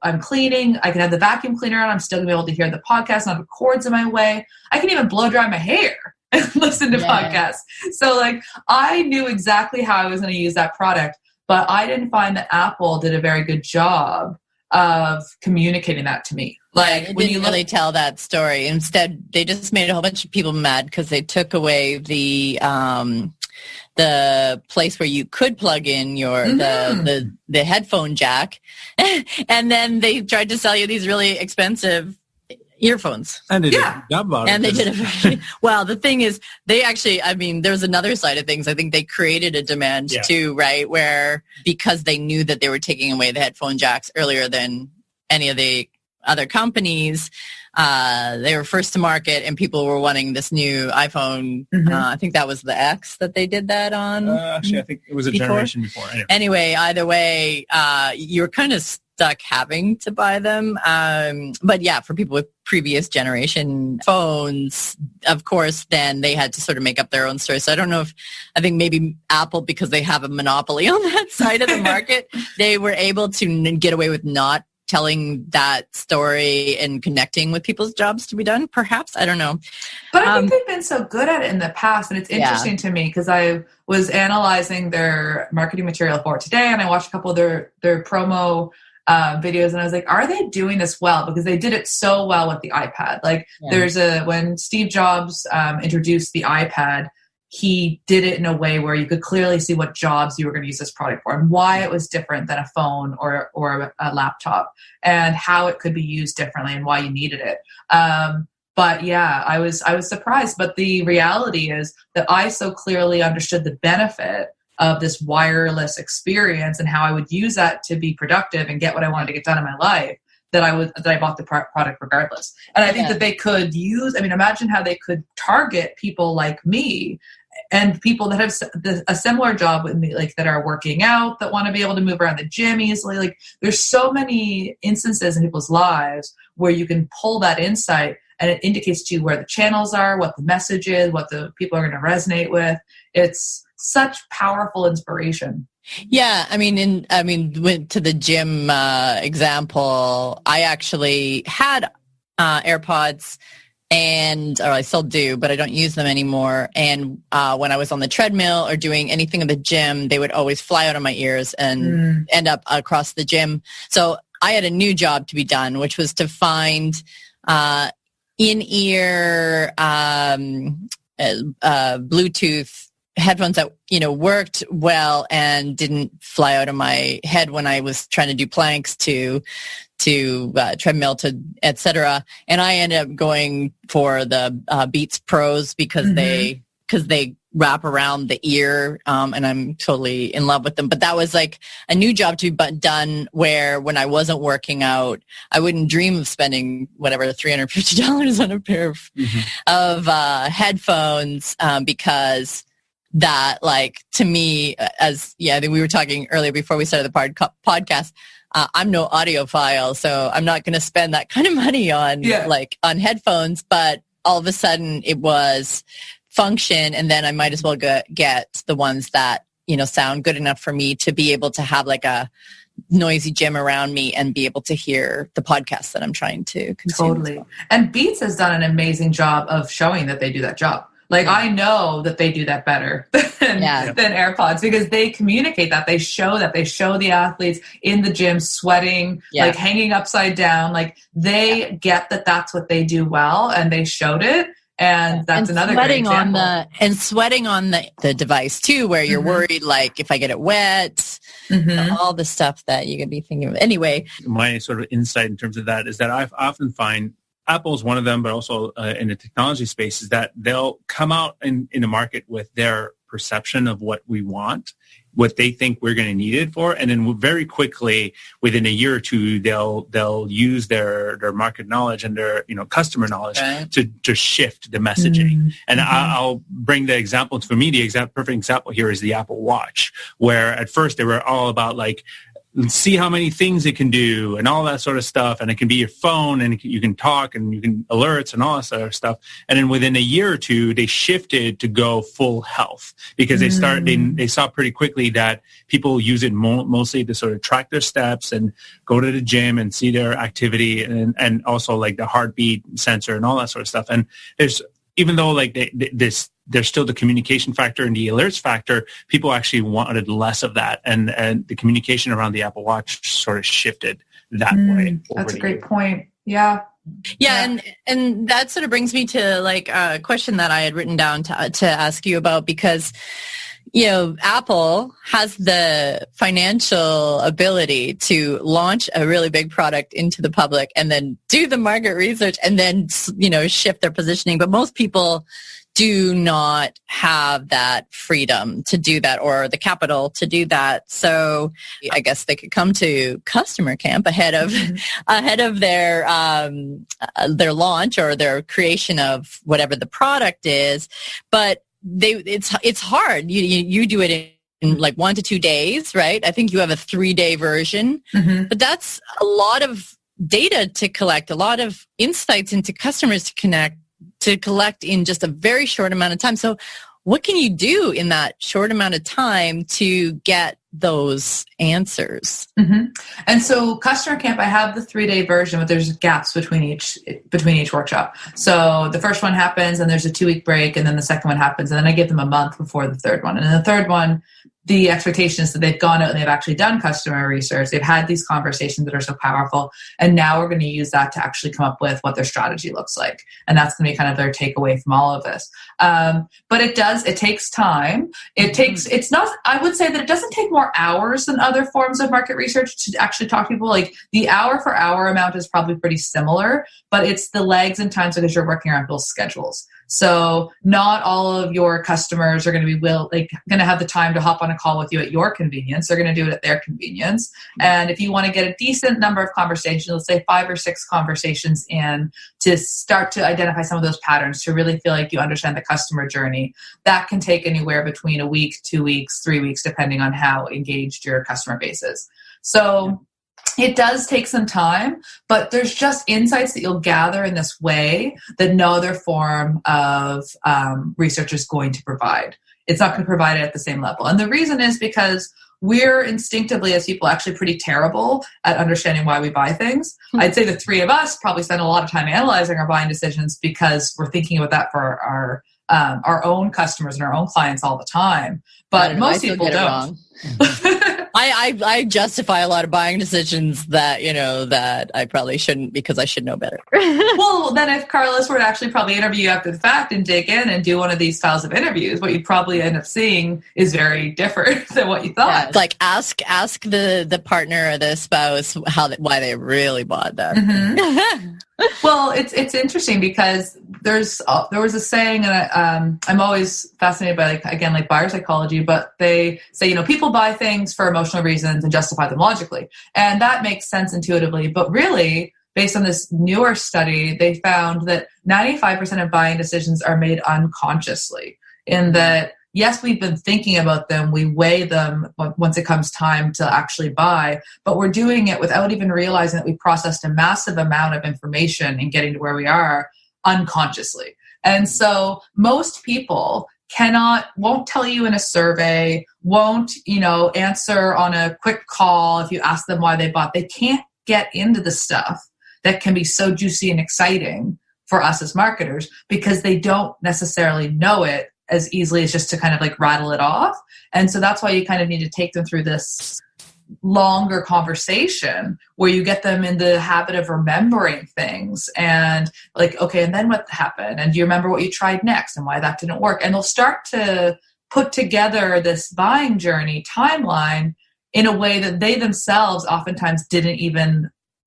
B: I'm cleaning. I can have the vacuum cleaner on. I'm still going to be able to hear the podcast, not have cords in my way. I can even blow dry my hair and listen to podcasts. So like I knew exactly how I was going to use that product, but I didn't find that Apple did a very good job of communicating that to me. Like
C: when you really tell that story. Instead, they just made a whole bunch of people mad because they took away the place where you could plug in your the headphone jack, and then they tried to sell you these really expensive earphones.
A: And they did a job on it.
C: And they did it. Well, the thing is, they actually, there's another side of things. I think they created a demand too, right? Where because they knew that they were taking away the headphone jacks earlier than any of the other companies, they were first to market, and people were wanting this new iPhone. I think that was the X that they did that on.
D: Actually, I think it was a generation before.
C: Anyway, either way, you're kind of stuck having to buy them. But yeah, for people with previous generation phones, of course, then they had to sort of make up their own story. So I think maybe Apple, because they have a monopoly on that side of the market, they were able to get away with not telling that story and connecting with people's jobs to be done, perhaps. I don't know.
B: But I think they've been so good at it in the past, and it's interesting to me because I was analyzing their marketing material for it today, and I watched a couple of their promo videos, and I was like, are they doing this well? Because they did it so well with the iPad. Like when Steve Jobs introduced the iPad, he did it in a way where you could clearly see what jobs you were going to use this product for and why it was different than a phone or a laptop and how it could be used differently and why you needed it. But yeah, I was surprised. But the reality is that I so clearly understood the benefit of this wireless experience and how I would use that to be productive and get what I wanted to get done in my life, that I bought the product regardless. And I think that they could imagine how they could target people like me and people that have a similar job with me, like that are working out, that want to be able to move around the gym easily. Like there's so many instances in people's lives where you can pull that insight and it indicates to you where the channels are, what the message is, what the people are going to resonate with. It's such powerful inspiration.
C: Yeah, went to the gym example. I actually had AirPods, or I still do, but I don't use them anymore. And when I was on the treadmill or doing anything in the gym, they would always fly out of my ears and end up across the gym. So I had a new job to be done, which was to find in-ear Bluetooth headphones that worked well and didn't fly out of my head when I was trying to do planks to treadmill to etc. And I ended up going for the Beats Pros because they wrap around the ear, and I'm totally in love with them. But that was like a new job to be done where when I wasn't working out, I wouldn't dream of spending whatever $350 on a pair of headphones because that, like, to me, I think we were talking earlier before we started the podcast, I'm no audiophile, so I'm not going to spend that kind of money on on headphones, but all of a sudden it was function, and then I might as well get the ones that, sound good enough for me to be able to have like a noisy gym around me and be able to hear the podcast that I'm trying to consume.
B: Totally. Well. And Beats has done an amazing job of showing that they do that job. Like, I know that they do that better than AirPods because they communicate that. They show the athletes in the gym sweating, like hanging upside down. Like, they get that that's what they do well, and they showed it. And that's another great example.
C: Sweating on the device, too, where you're worried, like, if I get it wet, all the stuff that you could be thinking of. Anyway.
D: My sort of insight in terms of that is that I often find Apple's one of them, but also in the technology space, is that they'll come out in the market with their perception of what we want, what they think we're going to need it for, and then very quickly, within a year or two, they'll use their market knowledge and their customer knowledge to shift the messaging. And I'll bring the example. For me, the perfect example here is the Apple Watch, where at first they were all about like, see how many things it can do and all that sort of stuff. And it can be your phone and you can talk and you can alerts and all that sort of stuff. And then within a year or two, they shifted to go full health because they saw pretty quickly that people use it mostly to sort of track their steps and go to the gym and see their activity and also like the heartbeat sensor and all that sort of stuff. And even though like there's still the communication factor and the alerts factor, people actually wanted less of that. And the communication around the Apple Watch sort of shifted that way.
B: That's a great point. Yeah.
C: Yeah. And that sort of brings me to like a question that I had written down to ask you about, because Apple has the financial ability to launch a really big product into the public and then do the market research and then, shift their positioning. But most people do not have that freedom to do that or the capital to do that. So I guess they could come to customer camp ahead of their launch or their creation of whatever the product is. But it's hard. You do it in like 1 to 2 days, right? I think you have a 3-day version, but that's a lot of data to collect, a lot of insights into customers to collect in just a very short amount of time. So what can you do in that short amount of time to get those answers?
B: And so Customer Camp, I have the 3-day version, but there's gaps between each workshop. So the first one happens and there's a 2-week break, and then the second one happens, and then I give them a month before the third one. And in the third one, the expectation is that they've gone out and they've actually done customer research. They've had these conversations that are so powerful. And now we're going to use that to actually come up with what their strategy looks like. And that's going to be kind of their takeaway from all of this. But it takes time. I would say that it doesn't take more hours than other forms of market research to actually talk to people. Like the hour for hour amount is probably pretty similar, but it's the legs and times because you're working around people's schedules. So not all of your customers are going to be going to have the time to hop on a call with you at your convenience. They're going to do it at their convenience. And if you want to get a decent number of conversations, let's say 5 or 6 conversations in to start to identify some of those patterns, to really feel like you understand the customer journey, that can take anywhere between a week, 2 weeks, 3 weeks, depending on how engaged your customer base is. So it does take some time, but there's just insights that you'll gather in this way that no other form of research is going to provide. It's not going to provide it at the same level. And the reason is because we're instinctively, as people, actually pretty terrible at understanding why we buy things. I'd say the 3 of us probably spend a lot of time analyzing our buying decisions because we're thinking about that for our own customers and our own clients all the time. But most people don't.
C: I justify a lot of buying decisions that I probably shouldn't, because I should know better.
B: Well, then if Carlos were to actually probably interview you after the fact and dig in and do one of these styles of interviews, what you'd probably end up seeing is very different than what you thought.
C: Yeah, like ask the partner or the spouse why they really bought that.
B: Mm-hmm. Well, it's interesting because there was a saying, and I'm always fascinated by like buyer psychology, but they say, people buy things for emotional reasons and justify them logically. And that makes sense intuitively. But really, based on this newer study, they found that 95% of buying decisions are made unconsciously, in that, yes, we've been thinking about them. We weigh them once it comes time to actually buy, but we're doing it without even realizing that we processed a massive amount of information in getting to where we are unconsciously. And so most people won't tell you in a survey, won't, answer on a quick call if you ask them why they bought. They can't get into the stuff that can be so juicy and exciting for us as marketers because they don't necessarily know it as easily as just to kind of like rattle it off. And so that's why you kind of need to take them through this longer conversation where you get them in the habit of remembering things and like, okay, and then what happened? And do you remember what you tried next and why that didn't work? And they'll start to put together this buying journey timeline in a way that they themselves oftentimes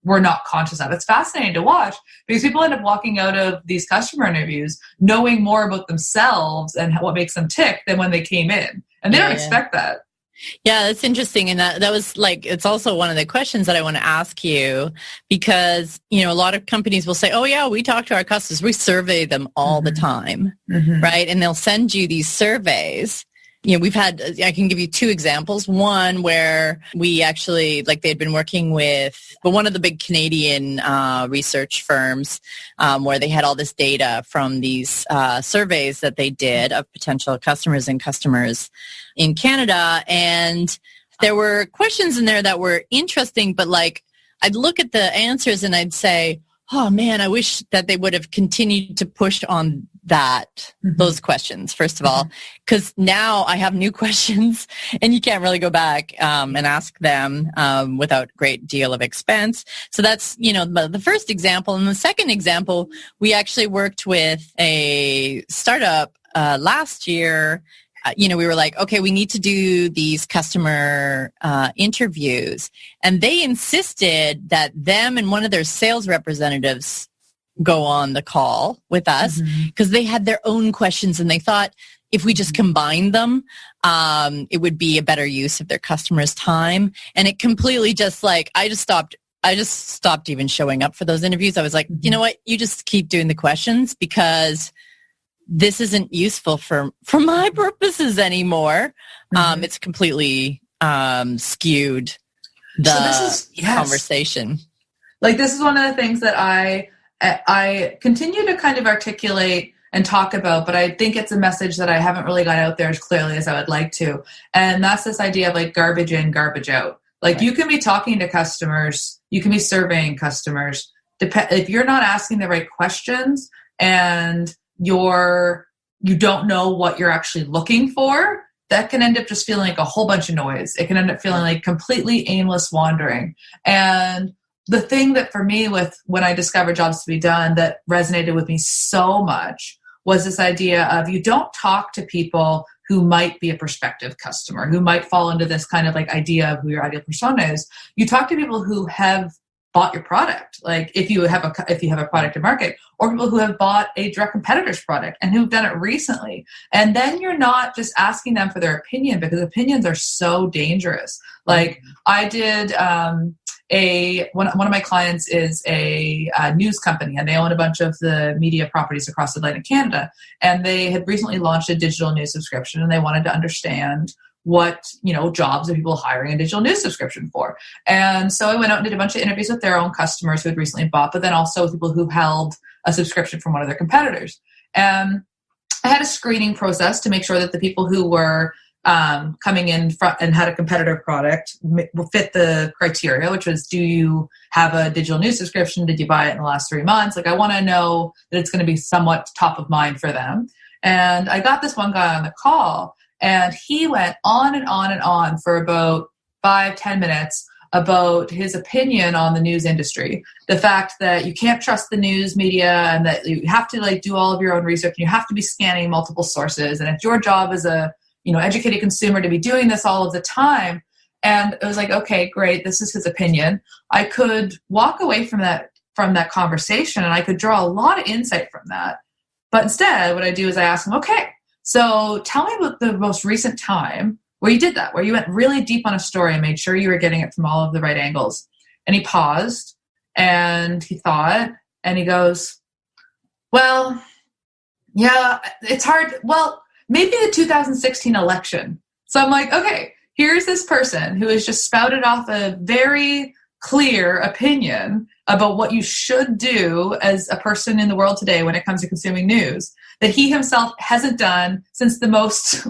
B: were not conscious of. It's fascinating to watch because people end up walking out of these customer interviews knowing more about themselves and what makes them tick than when they came in. And they don't expect that.
C: Yeah, that's interesting. And that was it's also one of the questions that I want to ask you because, a lot of companies will say, oh yeah, we talk to our customers. We survey them all the time, right? And they'll send you these surveys. I can give you 2 examples. One where we actually, they'd been working with one of the big Canadian research firms where they had all this data from these surveys that they did of potential customers and customers in Canada. And there were questions in there that were interesting, but I'd look at the answers and I'd say, oh man, I wish that they would have continued to push on those questions, first of all, because now I have new questions and you can't really go back and ask them without a great deal of expense. So that's, the first example. And the second example, we actually worked with a startup last year. We were like, okay, we need to do these customer interviews. And they insisted that them and one of their sales representatives go on the call with us because they had their own questions and they thought if we just combined them, it would be a better use of their customers' time. And it completely just I just stopped even showing up for those interviews. I was like, you know what? You just keep doing the questions because this isn't useful for my purposes anymore. It's completely skewed the conversation.
B: This is one of the things that I continue to kind of articulate and talk about, but I think it's a message that I haven't really got out there as clearly as I would like to. And that's this idea of garbage in, garbage out. You can be talking to customers, you can be surveying customers. If you're not asking the right questions and you don't know what you're actually looking for, that can end up just feeling like a whole bunch of noise. It can end up feeling like completely aimless wandering. And the thing that for me with when I discovered Jobs to Be Done that resonated with me so much was this idea of you don't talk to people who might be a prospective customer, who might fall into this kind of like idea of who your ideal persona is. You talk to people who have bought your product, like if you have a product to market, or people who have bought a direct competitor's product and who've done it recently. And then you're not just asking them for their opinion, because opinions are so dangerous. Like I did one of my clients is a news company, and they own a bunch of the media properties across Atlantic Canada. And they had recently launched a digital news subscription, and they wanted to understand what, jobs are people hiring a digital news subscription for. And so I went out and did a bunch of interviews with their own customers who had recently bought, but then also with people who held a subscription from one of their competitors. And I had a screening process to make sure that the people who were coming in front and had a competitor product will fit the criteria, which was, do you have a digital news subscription? Did you buy it in the last 3 months? Like, I want to know that it's going to be somewhat top of mind for them. And I got this one guy on the call, and he went on and on and on for about 5-10 minutes about his opinion on the news industry. The fact that you can't trust the news media, and that you have to do all of your own research, and you have to be scanning multiple sources. And it's your job as a educated consumer to be doing this all of the time. And it was like, okay, great. This is his opinion. I could walk away from that conversation, and I could draw a lot of insight from that. But instead, what I do is I ask him, okay, so tell me about the most recent time where you did that, where you went really deep on a story and made sure you were getting it from all of the right angles. And he paused and he thought, and he goes, well, yeah, it's hard. Well, maybe the 2016 election. So I'm like, okay, here's this person who has just spouted off a very clear opinion about what you should do as a person in the world today when it comes to consuming news, that he himself hasn't done since the most,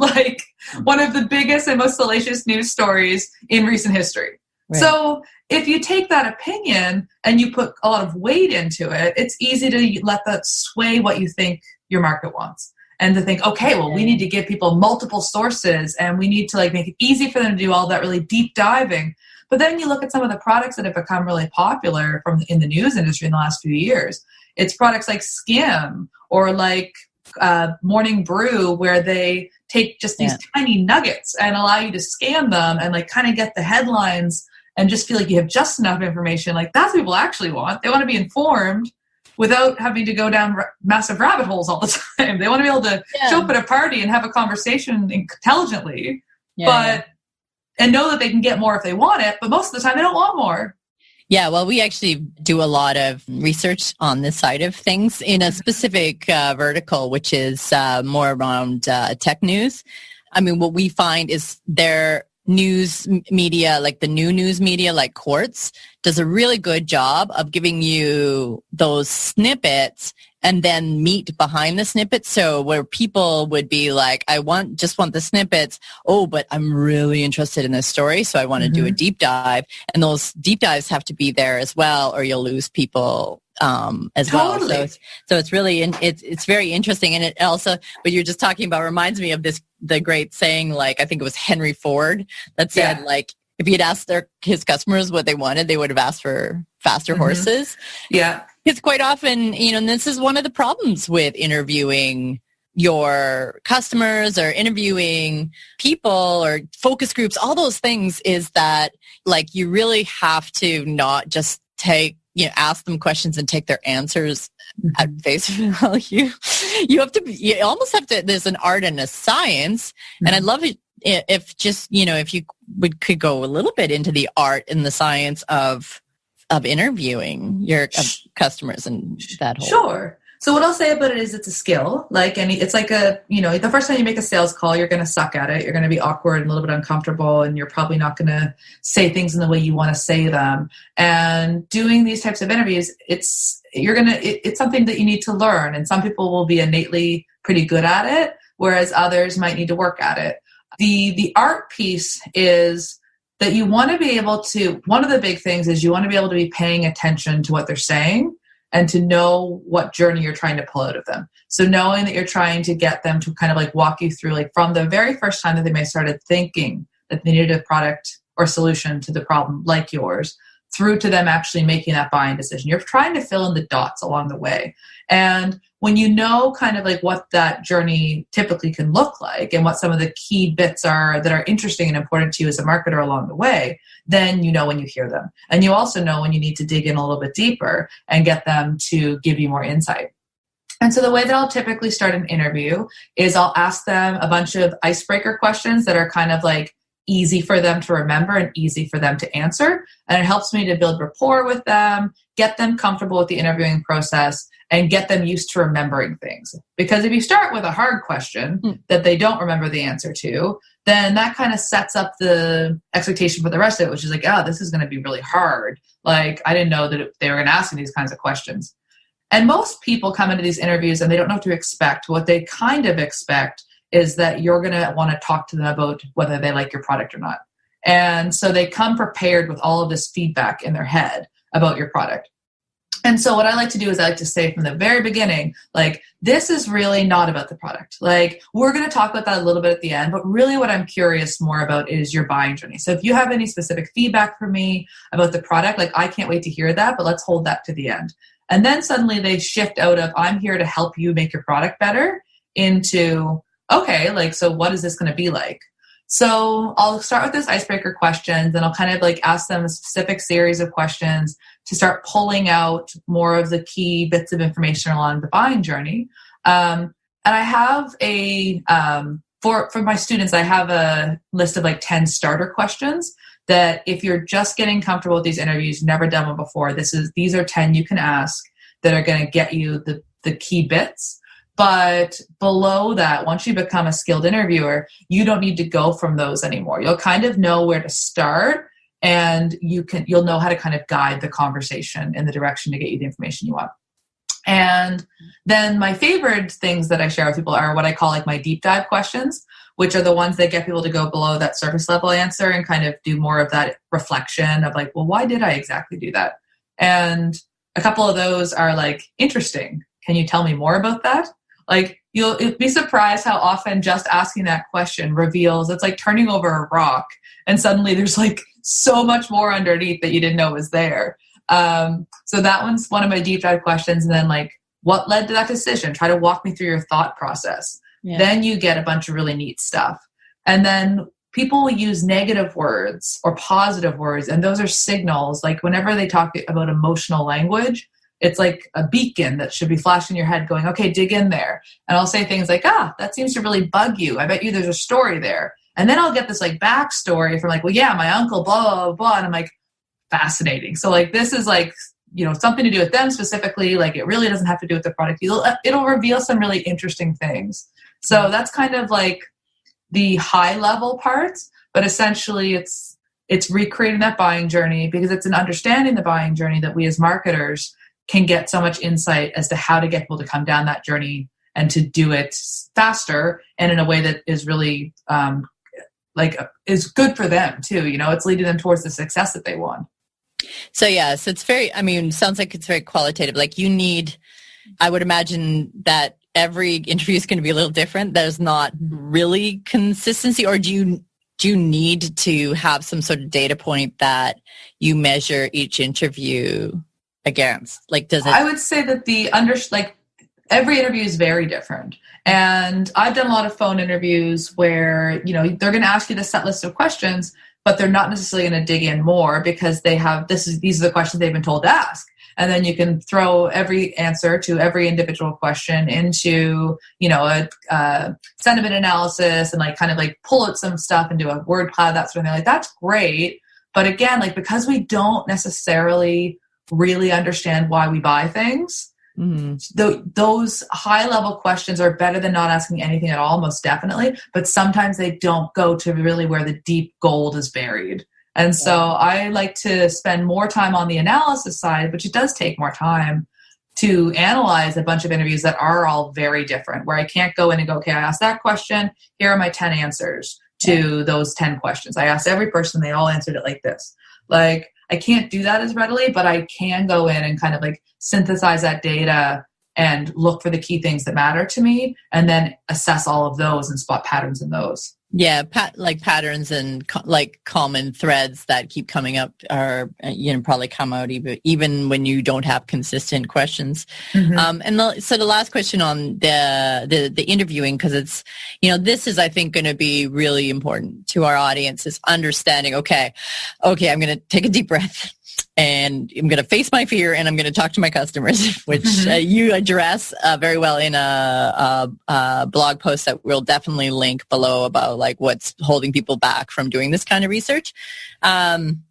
B: one of the biggest and most salacious news stories in recent history. Right. So if you take that opinion and you put a lot of weight into it, it's easy to let that sway what you think your market wants. And to think, okay, well, we need to give people multiple sources, and we need to make it easy for them to do all that really deep diving. But then you look at some of the products that have become really popular in the news industry in the last few years. It's products like Skim or Morning Brew, where they take just these tiny nuggets and allow you to scan them and kind of get the headlines and just feel like you have just enough information. That's what people actually want. They want to be informed without having to go down massive rabbit holes all the time. They want to be able to show up at a party and have a conversation intelligently, and know that they can get more if they want it, but most of the time they don't want more.
C: Yeah, well, we actually do a lot of research on this side of things in a specific vertical, which is more around tech news. I mean, what we find is their news media, like the new news media, like Quartz, does a really good job of giving you those snippets and then meat behind the snippets. So where people would be like, I just want the snippets. Oh, but I'm really interested in this story, so I want to do a deep dive. And those deep dives have to be there as well, or you'll lose people as well. So it's really, it's very interesting. And it also, what you're just talking about reminds me of the great saying, I think it was Henry Ford that said, if he had asked his customers what they wanted, they would have asked for faster horses.
B: Yeah.
C: It's quite often, and this is one of the problems with interviewing your customers or interviewing people or focus groups, all those things, is that you really have to not just ask them questions and take their answers at face value. You almost have to, there's an art and a science. And I'd love it if just, if you could go a little bit into the art and the science of interviewing your customers and that whole.
B: Sure. So what I'll say about it is it's a skill. It's the first time you make a sales call, you're going to suck at it. You're going to be awkward and a little bit uncomfortable, and you're probably not going to say things in the way you want to say them. And doing these types of interviews, it's something that you need to learn. And some people will be innately pretty good at it, whereas others might need to work at it. The art piece is that you want to be able to, one of the big things is you want to be able to be paying attention to what they're saying and to know what journey you're trying to pull out of them. So knowing that you're trying to get them to kind of like walk you through, like from the very first time that they may have started thinking that they needed a product or solution to the problem like yours, through to them actually making that buying decision. You're trying to fill in the dots along the way. And when you know kind of like what that journey typically can look like and what some of the key bits are that are interesting and important to you as a marketer along the way, then you know when you hear them. And you also know when you need to dig in a little bit deeper and get them to give you more insight. And so the way that I'll typically start an interview is I'll ask them a bunch of icebreaker questions that are kind of like easy for them to remember and easy for them to answer. And it helps me to build rapport with them, get them comfortable with the interviewing process, and get them used to remembering things. Because if you start with a hard question that they don't remember the answer to, then that kind of sets up the expectation for the rest of it, which is like, oh, this is going to be really hard. Like, I didn't know that they were going to ask me these kinds of questions. And most people come into these interviews and they don't know what to expect. What they kind of expect is that you're going to want to talk to them about whether they like your product or not. And so they come prepared with all of this feedback in their head about your product. And so what I like to do is I like to say from the very beginning, like, this is really not about the product. Like, we're going to talk about that a little bit at the end, but really what I'm curious more about is your buying journey. So if you have any specific feedback for me about the product, like, I can't wait to hear that, but let's hold that to the end. And then suddenly they shift out of, I'm here to help you make your product better, into, okay, like, so what is this going to be like? So I'll start with this icebreaker questions, and I'll kind of like ask them a specific series of questions to start pulling out more of the key bits of information along the buying journey. And I have for my students, I have a list of like 10 starter questions that if you're just getting comfortable with these interviews, never done one before, these are 10 you can ask that are going to get you the key bits. But below that, once you become a skilled interviewer, you don't need to go from those anymore. You'll kind of know where to start, and you'll know how to kind of guide the conversation in the direction to get you the information you want. And then my favorite things that I share with people are what I call like my deep dive questions, which are the ones that get people to go below that surface level answer and kind of do more of that reflection of like, well, why did I exactly do that? And a couple of those are like, interesting. Can you tell me more about that? Like, you'll be surprised how often just asking that question reveals, it's like turning over a rock and suddenly there's like so much more underneath that you didn't know was there. So that one's one of my deep dive questions. And then like, what led to that decision? Try to walk me through your thought process. Yeah. Then you get a bunch of really neat stuff. And then people will use negative words or positive words. And those are signals. Like whenever they talk about emotional language, it's like a beacon that should be flashing in your head going, okay, dig in there. And I'll say things like, that seems to really bug you. I bet you there's a story there. And then I'll get this like backstory from like, well, yeah, my uncle, blah, blah, blah. And I'm like, fascinating. So like, this is like, something to do with them specifically. Like it really doesn't have to do with the product. It'll reveal some really interesting things. So that's kind of like the high level parts, but essentially it's recreating that buying journey, because it's an understanding the buying journey that we as marketers can get so much insight as to how to get people to come down that journey and to do it faster and in a way that is really is good for them too. It's leading them towards the success that they want.
C: So yes, it's sounds like it's very qualitative. Like I would imagine that every interview is going to be a little different. There's not really consistency, or do you need to have some sort of data point that you measure each interview against? Like, does it? I
B: would say that every interview is very different. And I've done a lot of phone interviews where, they're going to ask you the set list of questions, but they're not necessarily going to dig in more because these are the questions they've been told to ask. And then you can throw every answer to every individual question into, a sentiment analysis and like kind of like pull out some stuff into a word cloud, that sort of thing. Like, that's great. But again, like, because we don't necessarily really understand why we buy things, those high level questions are better than not asking anything at all, most definitely. But sometimes they don't go to really where the deep gold is buried. And so I like to spend more time on the analysis side, which it does take more time to analyze a bunch of interviews that are all very different, where I can't go in and go, okay, I asked that question. Here are my 10 answers to those 10 questions. I asked every person, they all answered it like this. Like, I can't do that as readily, but I can go in and kind of like synthesize that data and look for the key things that matter to me, and then assess all of those and spot patterns in those.
C: Yeah, like patterns and like common threads that keep coming up are, probably come out even when you don't have consistent questions. Mm-hmm. So the last question on the interviewing, because it's, this is, I think, going to be really important to our audience, is understanding, okay, I'm going to take a deep breath. And I'm going to face my fear, and I'm going to talk to my customers, which you address very well in a blog post that we'll definitely link below about like what's holding people back from doing this kind of research. When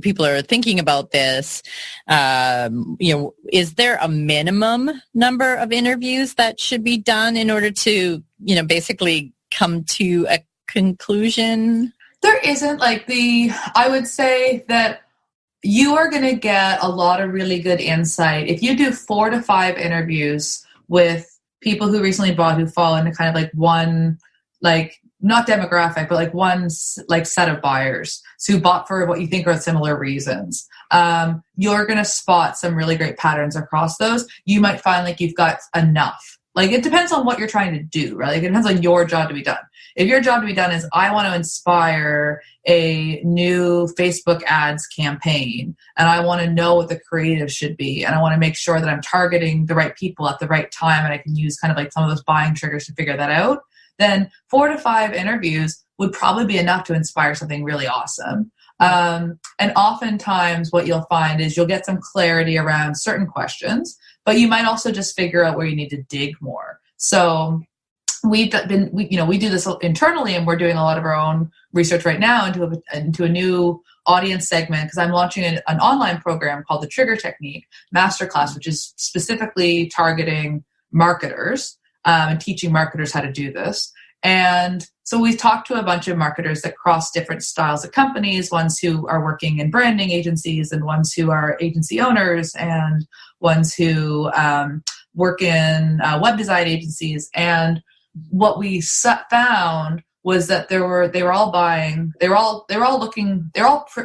C: people are thinking about this, is there a minimum number of interviews that should be done in order to, basically come to a conclusion?
B: There isn't I would say that you are going to get a lot of really good insight. If you do 4 to 5 interviews with people who recently bought, who fall into kind of like one, like not demographic, but like one like set of buyers who bought for what you think are similar reasons, you're going to spot some really great patterns across those. You might find like you've got enough. Like it depends on what you're trying to do, right? Like it depends on your job to be done. If your job to be done is I want to inspire a new Facebook ads campaign, and I want to know what the creative should be, and I want to make sure that I'm targeting the right people at the right time, and I can use kind of like some of those buying triggers to figure that out, then 4 to 5 interviews would probably be enough to inspire something really awesome. And oftentimes what you'll find is you'll get some clarity around certain questions, but you might also just figure out where you need to dig more. So we do this internally, and we're doing a lot of our own research right now into a new audience segment, because I'm launching an online program called the Trigger Technique Masterclass, which is specifically targeting marketers and teaching marketers how to do this. And so we talked to a bunch of marketers that cross different styles of companies, ones who are working in branding agencies, and ones who are agency owners, and ones who work in web design agencies. And what we found was that they were all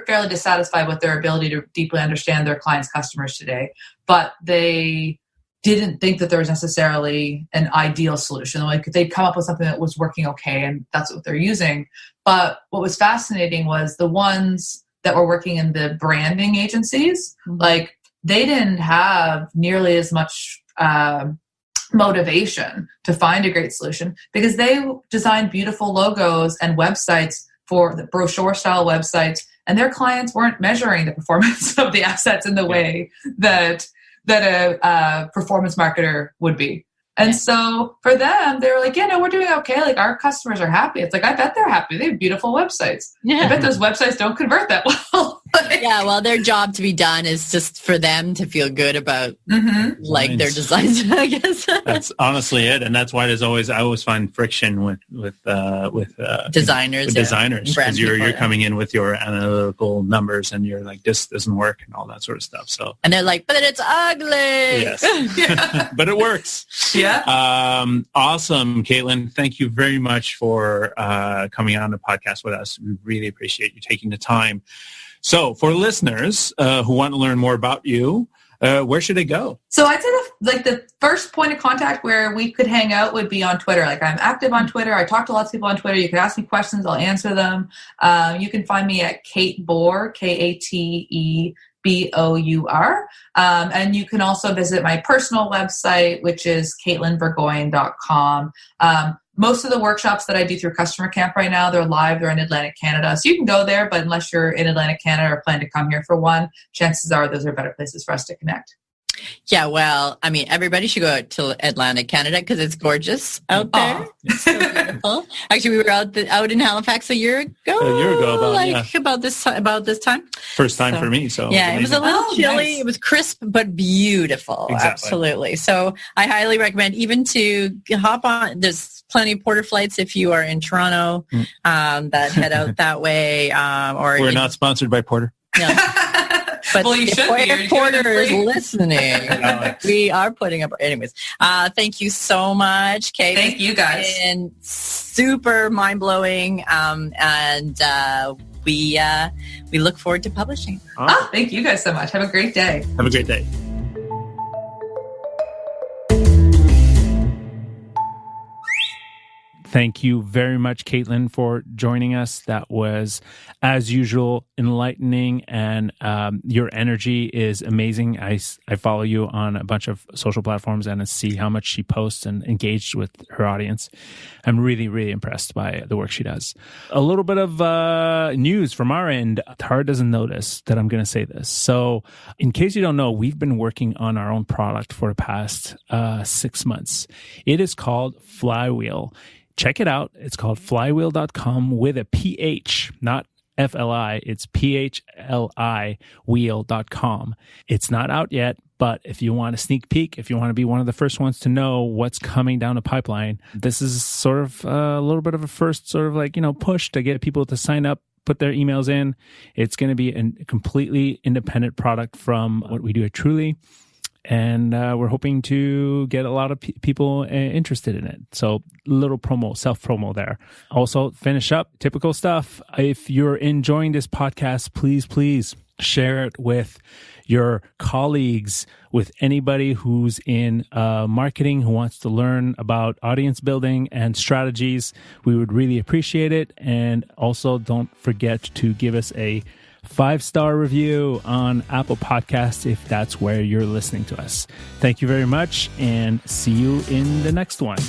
B: fairly dissatisfied with their ability to deeply understand their clients' customers today, but they didn't think that there was necessarily an ideal solution. Like they'd come up with something that was working okay, and that's what they're using. But what was fascinating was the ones that were working in the branding agencies, like they didn't have nearly as much motivation to find a great solution, because they designed beautiful logos and websites for the brochure style websites, and their clients weren't measuring the performance of the assets in the way that a performance marketer would be. And so for them, they were like, we're doing okay. Like our customers are happy. It's like, I bet they're happy. They have beautiful websites. Yeah. I bet those websites don't convert that well.
C: Yeah, well, their job to be done is just for them to feel good about their designs, I guess.
D: That's honestly it. And that's why I always find friction with
C: designers.
D: Because you're coming in with your analytical numbers, and you're like, this doesn't work, and all that sort of stuff. So,
C: and they're like, but it's ugly.
D: Yes. But it works.
B: Yeah.
D: Awesome, Katelyn. Thank you very much for coming on the podcast with us. We really appreciate you taking the time. So for listeners who want to learn more about you, where should they go?
B: So I'd say the first point of contact where we could hang out would be on Twitter. Like I'm active on Twitter. I talk to lots of people on Twitter. You can ask me questions. I'll answer them. You can find me at Kate Bour, KateBour. And you can also visit my personal website, which is KatelynBourgoin.com. Most of the workshops that I do through Customer Camp right now, they're live. They're in Atlantic Canada. So you can go there, but unless you're in Atlantic Canada or plan to come here for one, chances are those are better places for us to connect.
C: Yeah, well, I mean, everybody should go to Atlantic Canada because it's gorgeous out there. It's so beautiful. Actually, we were out in Halifax a year ago. About this time.
D: First time for me. So
C: yeah, it was a little chilly. Nice. It was crisp but beautiful. Exactly. Absolutely. So I highly recommend even to hop on. There's plenty of porter flights if you are in Toronto that head out that way. Or
D: we're not sponsored by Porter.
C: No. But well, if Porter is listening, we are putting up. Anyways, thank you so much, Kate.
B: Thank you, guys.
C: And super mind-blowing. And we look forward to publishing.
D: Awesome.
B: Oh, thank you guys so much. Have a great day.
D: Have a great day.
A: Thank you very much, Katelyn, for joining us. That was, as usual, enlightening, and your energy is amazing. I follow you on a bunch of social platforms and I see how much she posts and engaged with her audience. I'm really, really impressed by the work she does. A little bit of news from our end. Tara doesn't notice that I'm going to say this. So in case you don't know, we've been working on our own product for the past 6 months. It is called Flywheel. Check it out. It's called flywheel.com with a PH, not FLI. It's PHLI wheel.com. It's not out yet, but if you want a sneak peek, if you want to be one of the first ones to know what's coming down the pipeline, this is sort of a little bit of a first sort of like, push to get people to sign up, put their emails in. It's going to be a completely independent product from what we do at Truly. And we're hoping to get a lot of people interested in it. So little promo, self-promo there. Also, finish up, typical stuff. If you're enjoying this podcast, please share it with your colleagues, with anybody who's in marketing, who wants to learn about audience building and strategies. We would really appreciate it. And also, don't forget to give us a 5-star review on Apple Podcasts if that's where you're listening to us. Thank you very much, and see you in the next one.